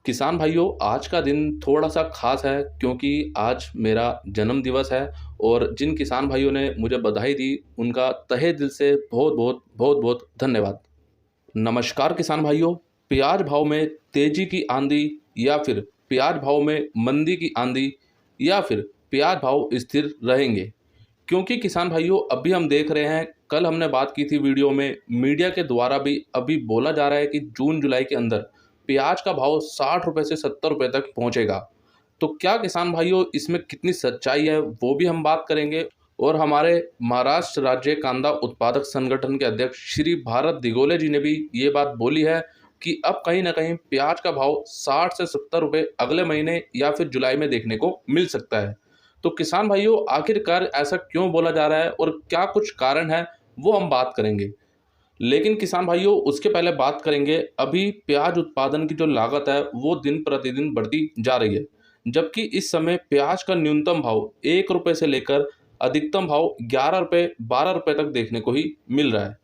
किसान भाइयों, आज का दिन थोड़ा-सा ख़ास है क्योंकि आज मेरा जन्मदिवस है और जिन किसान भाइयों ने मुझे बधाई दी, उनका तहे दिल से बहुत-बहुत धन्यवाद। नमस्कार किसान भाइयों, प्याज़ भाव में तेज़ी की आंधी या फिर प्याज़ भाव में मंदी की आंधी या फिर प्याज़ भाव स्थिर रहेंगे? क्योंकि किसान भाइयों अभी हम देख रहे हैं, कल हमने बात की थी वीडियो में, मीडिया के द्वारा भी अभी बोला जा रहा है कि जून जुलाई के अंदर प्याज का भाव 60 रुपये से 70 रुपये तक पहुंचेगा। तो क्या किसान भाइयों इसमें कितनी सच्चाई है वो भी हम बात करेंगे। और हमारे महाराष्ट्र राज्य कांदा उत्पादक संगठन के अध्यक्ष श्री भारत दिगोले जी ने भी ये बात बोली है कि अब कहीं ना कहीं प्याज का भाव 60 से 70 रुपये अगले महीने या फिर जुलाई में देखने को मिल सकता है। तो किसान भाइयों आखिरकार ऐसा क्यों बोला जा रहा है और क्या कुछ कारण है, वो हम बात करेंगे। लेकिन किसान भाइयों उसके पहले बात करेंगे, अभी प्याज उत्पादन की जो लागत है वो दिन प्रतिदिन बढ़ती जा रही है। जबकि इस समय प्याज का न्यूनतम भाव 1 रुपये से लेकर अधिकतम भाव 11 रुपये 12 रुपये तक देखने को ही मिल रहा है।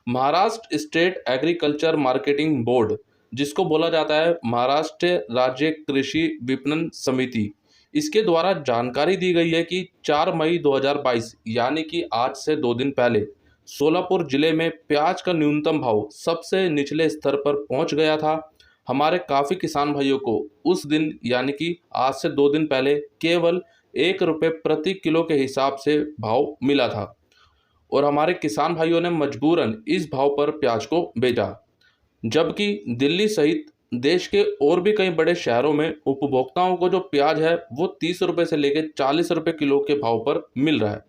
Maharashtra state agriculture marketing board, जिसको बोला जाता है महाराष्ट्र राज्य कृषि विपणन समिति, इसके द्वारा जानकारी दी गई है कि 4 मई 2022 यानी कि आज से 2 दिन पहले सोलापुर जिले में प्याज का न्यूनतम भाव सबसे निचले स्तर पर पहुंच गया था। हमारे काफ़ी किसान भाइयों को उस दिन यानी कि आज से 2 दिन पहले केवल 1 रुपये प्रति किलो के हिसाब से भाव मिला था और हमारे किसान भाइयों ने मजबूरन इस भाव पर प्याज को बेचा। जबकि दिल्ली सहित देश के और भी कई बड़े शहरों में उपभोक्ताओं को जो प्याज है वो 30 रुपये से लेकर 40 रुपये किलो के भाव पर मिल रहा है।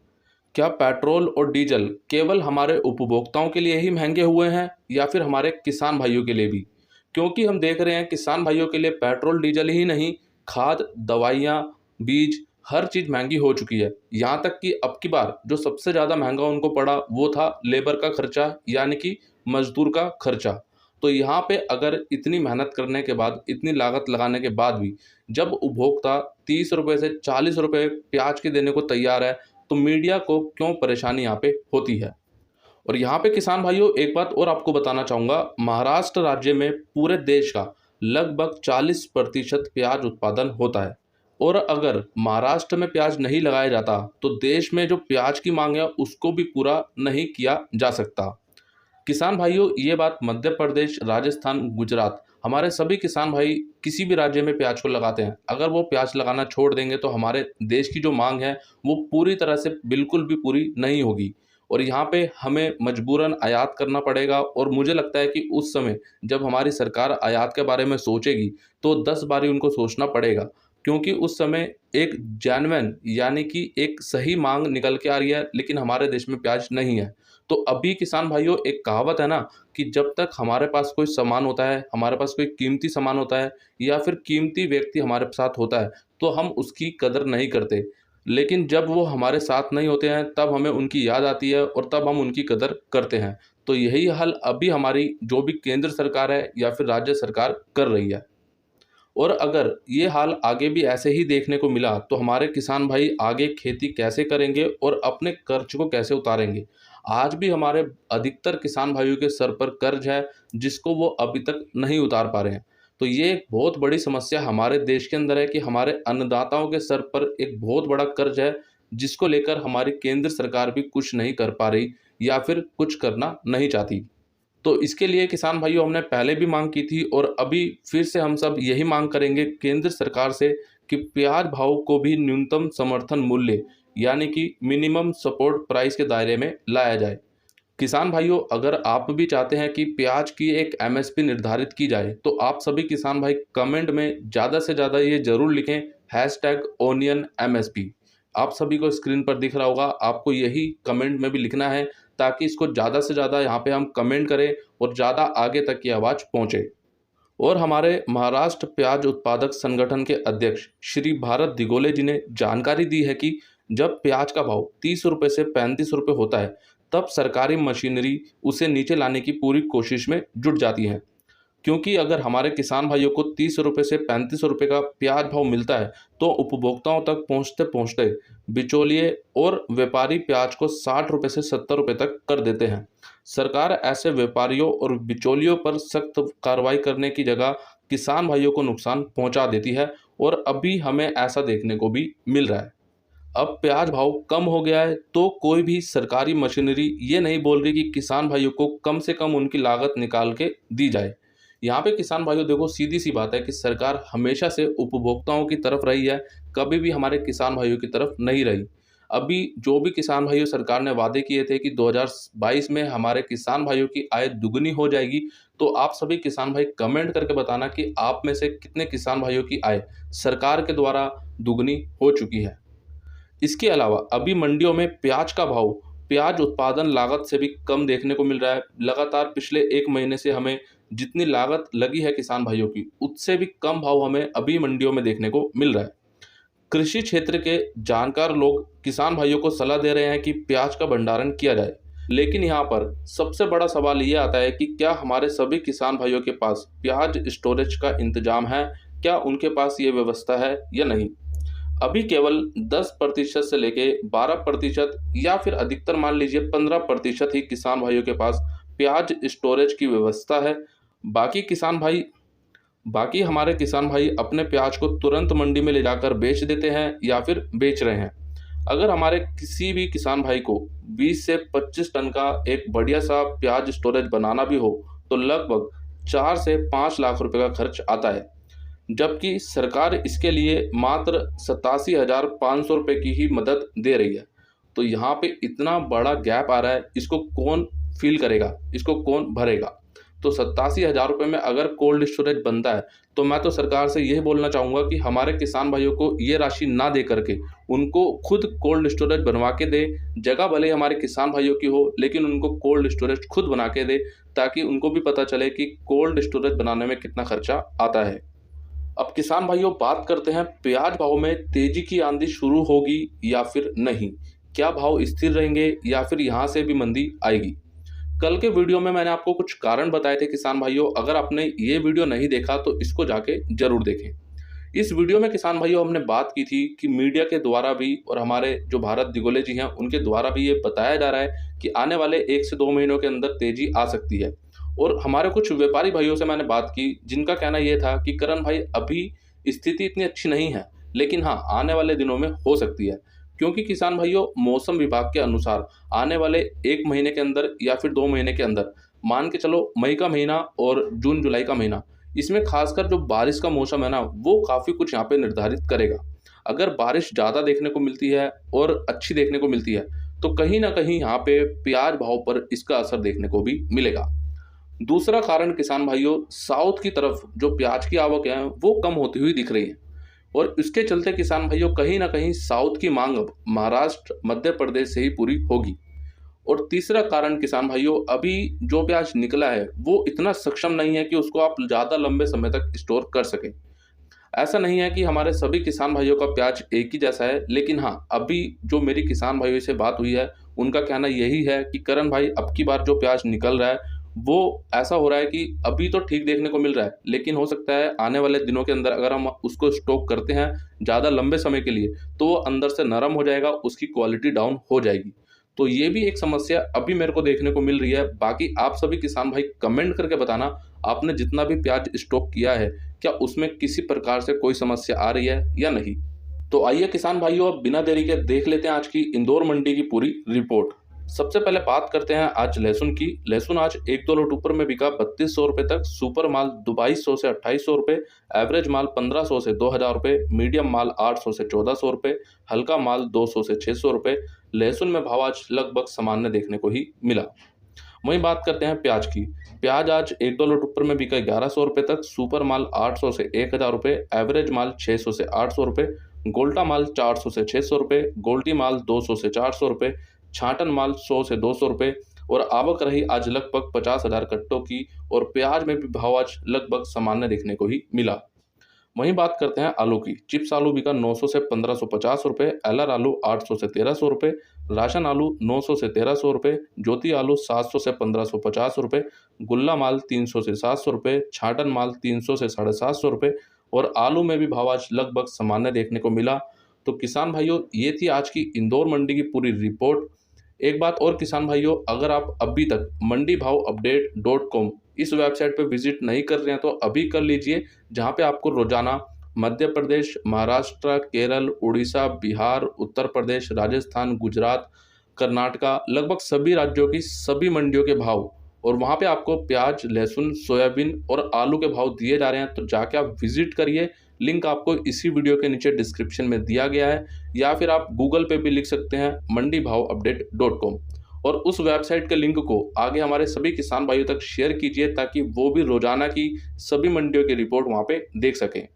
क्या पेट्रोल और डीजल केवल हमारे उपभोक्ताओं के लिए ही महंगे हुए हैं या फिर हमारे किसान भाइयों के लिए भी? क्योंकि हम देख रहे हैं किसान भाइयों के लिए पेट्रोल डीजल ही नहीं, खाद, दवाइयाँ, बीज, हर चीज़ महंगी हो चुकी है। यहाँ तक कि अब की बार जो सबसे ज़्यादा महंगा उनको पड़ा वो था लेबर का खर्चा, यानी कि मजदूर का खर्चा। तो यहाँ पे अगर इतनी मेहनत करने के बाद, इतनी लागत लगाने के बाद भी जब उपभोक्ता 30 रुपये से 40 रुपये प्याज के देने को तैयार है, तो मीडिया को क्यों परेशानी यहाँ पे होती है। और यहाँ पे किसान भाइयों एक बात और आपको बताना चाहूँगा, महाराष्ट्र राज्य में पूरे देश का लगभग 40% प्याज उत्पादन होता है और अगर महाराष्ट्र में प्याज नहीं लगाया जाता तो देश में जो प्याज की मांग है उसको भी पूरा नहीं किया जा सकता। किसान भाइयों ये बात मध्य प्रदेश, राजस्थान, गुजरात, हमारे सभी किसान भाई किसी भी राज्य में प्याज को लगाते हैं। अगर वो प्याज लगाना छोड़ देंगे तो हमारे देश की जो मांग है वो पूरी तरह से बिल्कुल भी पूरी नहीं होगी और यहाँ पे हमें मजबूरन आयात करना पड़ेगा। और मुझे लगता है कि उस समय जब हमारी सरकार आयात के बारे में सोचेगी तो 10 बारी उनको सोचना पड़ेगा, क्योंकि उस समय एक जेन्युइन यानी कि एक सही मांग निकल के आ रही है लेकिन हमारे देश में प्याज नहीं है। तो अभी किसान भाइयों एक कहावत है ना कि जब तक हमारे पास कोई सामान होता है, हमारे पास कोई कीमती सामान होता है या फिर कीमती व्यक्ति हमारे साथ होता है तो हम उसकी कदर नहीं करते। लेकिन जब वो हमारे साथ नहीं होते हैं तब हमें उनकी याद आती है और तब हम उनकी कदर करते हैं। तो यही हाल अभी हमारी जो भी केंद्र सरकार है या फिर राज्य सरकार कर रही है। और अगर ये हाल आगे भी ऐसे ही देखने को मिला तो हमारे किसान भाई आगे खेती कैसे करेंगे और अपने कर्ज को कैसे उतारेंगे। आज भी हमारे अधिकतर किसान भाइयों के सर पर कर्ज है जिसको वो अभी तक नहीं उतार पा रहे हैं। तो ये एक बहुत बड़ी समस्या हमारे देश के अंदर है कि हमारे अन्नदाताओं के सर पर एक बहुत बड़ा कर्ज है जिसको लेकर हमारी केंद्र सरकार भी कुछ नहीं कर पा रही या फिर कुछ करना नहीं चाहती। तो इसके लिए किसान भाइयों हमने पहले भी मांग की थी और अभी फिर से हम सब यही मांग करेंगे केंद्र सरकार से कि प्याज भाव को भी न्यूनतम समर्थन मूल्य यानी कि मिनिमम सपोर्ट प्राइस के दायरे में लाया जाए। किसान भाइयों अगर आप भी चाहते हैं कि प्याज की एक एमएसपी निर्धारित की जाए तो आप सभी किसान भाई कमेंट में ज़्यादा से ज़्यादा ये ज़रूर लिखें, हैशटैग ओनियन एमएसपी। आप सभी को स्क्रीन पर दिख रहा होगा, आपको यही कमेंट में भी लिखना है ताकि इसको ज़्यादा से ज़्यादा यहाँ पे हम कमेंट करें और ज़्यादा आगे तक की आवाज़ पहुँचे। और हमारे महाराष्ट्र प्याज उत्पादक संगठन के अध्यक्ष श्री भारत दिगोले जी ने जानकारी दी है कि जब प्याज का भाव 30 रुपये से 35 रुपये होता है तब सरकारी मशीनरी उसे नीचे लाने की पूरी कोशिश में जुट जाती है। क्योंकि अगर हमारे किसान भाइयों को 30 रुपये से 35 रुपये का प्याज भाव मिलता है तो उपभोक्ताओं तक पहुंचते पहुंचते बिचौलिए और व्यापारी प्याज को 60 रुपये से 70 रुपये तक कर देते हैं। सरकार ऐसे व्यापारियों और बिचौलियों पर सख्त कार्रवाई करने की जगह किसान भाइयों को नुकसान पहुंचा देती है और अभी हमें ऐसा देखने को भी मिल रहा है। अब प्याज भाव कम हो गया है तो कोई भी सरकारी मशीनरी ये नहीं बोल रही कि किसान भाइयों को कम से कम उनकी लागत निकाल के दी जाए। यहाँ पे किसान भाइयों देखो, सीधी सी बात है कि सरकार हमेशा से उपभोक्ताओं की तरफ रही है, कभी भी हमारे किसान भाइयों की तरफ नहीं रही। अभी जो भी किसान भाइयों सरकार ने वादे किए थे कि 2022 में हमारे किसान भाइयों की आय दुगनी हो जाएगी, तो आप सभी किसान भाई कमेंट करके बताना कि आप में से कितने किसान भाइयों की आय सरकार के द्वारा दुगनी हो चुकी है। इसके अलावा अभी मंडियों में प्याज का भाव प्याज उत्पादन लागत से भी कम देखने को मिल रहा है। लगातार पिछले 1 महीने से हमें जितनी लागत लगी है किसान भाइयों की, उससे भी कम भाव हमें अभी मंडियों में देखने को मिल रहा है। कृषि क्षेत्र के जानकार लोग किसान भाइयों को सलाह दे रहे हैं कि प्याज का भंडारण किया जाए। लेकिन यहाँ पर सबसे बड़ा सवाल ये आता है कि क्या हमारे सभी किसान भाइयों के पास प्याज स्टोरेज का इंतजाम है? क्या उनके पास ये व्यवस्था है या नहीं? अभी केवल 10% से लेके 12% या फिर अधिकतर मान लीजिए 15% ही किसान भाइयों के पास प्याज स्टोरेज की व्यवस्था है। बाकी किसान भाई बाकी हमारे किसान भाई अपने प्याज को तुरंत मंडी में ले जाकर बेच देते हैं या फिर बेच रहे हैं। अगर हमारे किसी भी किसान भाई को 20 से 25 टन का एक बढ़िया सा प्याज स्टोरेज बनाना भी हो तो लगभग 4 से 5 लाख रुपए का खर्च आता है, जबकि सरकार इसके लिए मात्र 87,500 रुपये की ही मदद दे रही है। तो यहाँ पे इतना बड़ा गैप आ रहा है, इसको कौन फील करेगा, इसको कौन भरेगा? तो 87,000 रुपये में अगर कोल्ड स्टोरेज बनता है तो मैं तो सरकार से यही बोलना चाहूँगा कि हमारे किसान भाइयों को ये राशि ना दे करके उनको खुद कोल्ड स्टोरेज बनवा के दे। जगह भले ही हमारे किसान भाइयों की हो, लेकिन उनको कोल्ड स्टोरेज खुद बना के दे, ताकि उनको भी पता चले कि कोल्ड स्टोरेज बनाने में कितना खर्चा आता है। अब किसान भाइयों बात करते हैं, प्याज भाव में तेजी की आंधी शुरू होगी या फिर नहीं? क्या भाव स्थिर रहेंगे या फिर यहाँ से भी मंदी आएगी? कल के वीडियो में मैंने आपको कुछ कारण बताए थे किसान भाइयों, अगर आपने ये वीडियो नहीं देखा तो इसको जाके जरूर देखें। इस वीडियो में किसान भाइयों हमने बात की थी कि मीडिया के द्वारा भी और हमारे जो भारत दिगोले जी हैं उनके द्वारा भी ये बताया जा रहा है कि आने वाले 1 से 2 महीनों के अंदर तेजी आ सकती है। और हमारे कुछ व्यापारी भाइयों से मैंने बात की, जिनका कहना ये था कि करण भाई अभी स्थिति इतनी अच्छी नहीं है, लेकिन हाँ आने वाले दिनों में हो सकती है। क्योंकि किसान भाइयों मौसम विभाग के अनुसार आने वाले 1 महीने के अंदर या फिर 2 महीने के अंदर, मान के चलो मई का महीना और जून जुलाई का महीना, इसमें खासकर जो बारिश का मौसम है ना, वो काफ़ी कुछ यहाँ पे निर्धारित करेगा। अगर बारिश ज़्यादा देखने को मिलती है और अच्छी देखने को मिलती है तो कहीं ना कहीं यहाँ पे प्याज भाव पर इसका असर देखने को भी मिलेगा। दूसरा कारण किसान भाइयों, साउथ की तरफ जो प्याज की आवक है वो कम होती हुई दिख रही है और इसके चलते किसान भाइयों कहीं ना कहीं साउथ की मांग अब महाराष्ट्र मध्य प्रदेश से ही पूरी होगी। और तीसरा कारण किसान भाइयों, अभी जो प्याज निकला है वो इतना सक्षम नहीं है कि उसको आप ज़्यादा लंबे समय तक स्टोर कर सकें। ऐसा नहीं है कि हमारे सभी किसान भाइयों का प्याज एक ही जैसा है, लेकिन हाँ अभी जो मेरी किसान भाइयों से बात हुई है उनका कहना यही है कि करण भाई अब की बार जो प्याज निकल रहा है वो ऐसा हो रहा है कि अभी तो ठीक देखने को मिल रहा है, लेकिन हो सकता है आने वाले दिनों के अंदर अगर हम उसको स्टॉक करते हैं ज़्यादा लंबे समय के लिए तो वो अंदर से नरम हो जाएगा, उसकी क्वालिटी डाउन हो जाएगी। तो ये भी एक समस्या अभी मेरे को देखने को मिल रही है। बाकी आप सभी किसान भाई कमेंट करके बताना, आपने जितना भी प्याज स्टॉक किया है क्या उसमें किसी प्रकार से कोई समस्या आ रही है या नहीं। तो आइए किसान भाइयों अब बिना देरी के देख लेते हैं आज की इंदौर मंडी की पूरी रिपोर्ट। सबसे पहले बात करते हैं आज लहसुन की। लहसुन आज 1-2 लोट ऊपर में बिका 3200 रुपये तक, सुपर माल 2200 से 2800 रुपये, एवरेज माल 1500 से 2000 रुपये, मीडियम माल 800 से 1400 रुपये, हल्का माल 200 से 600 रुपये। लहसुन में भाव आज लगभग सामान्य देखने को ही मिला। वहीं बात करते हैं प्याज की। प्याज आज 1-2 लोट ऊपर में बिका 1100 रुपये तक, सुपर माल 800 से 1000 रुपये, एवरेज माल 600 से 800 रुपये, गोल्टा माल 400 से 600 रुपये, गोल्टी माल 200 से 400 रुपये, छाटन माल 100 से 200 रुपये। और आवक रही आज लगभग 50,000 कट्टों की और प्याज में भी भाव आज लगभग सामान्य देखने को ही मिला। वहीं बात करते हैं आलू की। चिप्स आलू बिका 900 से 1550 रुपये, एलआर आलू 800 से 1300 रुपये, राशन आलू 900 से 1300 रुपये, ज्योति आलू 700 से 1550 रुपये, गुल्ला माल 300 से 700 रुपये, छाटन माल 300 से 750 रुपये। और आलू में भी भाव आज लगभग सामान्य देखने को मिला। तो किसान भाइयों ये थी आज की इंदौर मंडी की पूरी रिपोर्ट। एक बात और किसान भाइयों, अगर आप अभी तक मंडी भाव अपडेट .com इस वेबसाइट पे विजिट नहीं कर रहे हैं तो अभी कर लीजिए, जहाँ पे आपको रोजाना मध्य प्रदेश, महाराष्ट्र, केरल, उड़ीसा, बिहार, उत्तर प्रदेश, राजस्थान, गुजरात, कर्नाटका, लगभग सभी राज्यों की सभी मंडियों के भाव और वहाँ पे आपको प्याज, लहसुन, सोयाबीन और आलू के भाव दिए जा रहे हैं। तो जाके आप विजिट करिए, लिंक आपको इसी वीडियो के नीचे डिस्क्रिप्शन में दिया गया है, या फिर आप गूगल पे भी लिख सकते हैं मंडीभावअपडेट.com, और उस वेबसाइट के लिंक को आगे हमारे सभी किसान भाइयों तक शेयर कीजिए ताकि वो भी रोजाना की सभी मंडियों की रिपोर्ट वहाँ पे देख सकें।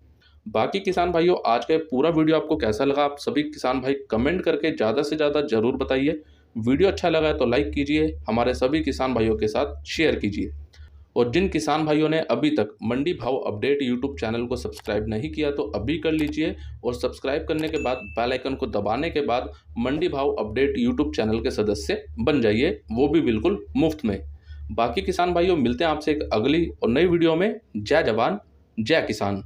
बाकी किसान भाइयों, आज का ये पूरा वीडियो आपको कैसा लगा, आप सभी किसान भाई कमेंट करके ज़्यादा से ज़्यादा ज़रूर बताइए। वीडियो अच्छा लगा है तो लाइक कीजिए, हमारे सभी किसान भाइयों के साथ शेयर कीजिए, और जिन किसान भाइयों ने अभी तक मंडी भाव अपडेट यूट्यूब चैनल को सब्सक्राइब नहीं किया तो अभी कर लीजिए, और सब्सक्राइब करने के बाद बेल आइकन को दबाने के बाद मंडी भाव अपडेट यूट्यूब चैनल के सदस्य बन जाइए, वो भी बिल्कुल मुफ्त में। बाकी किसान भाइयों, मिलते हैं आपसे एक अगली और नई वीडियो में। जय जवान, जय किसान।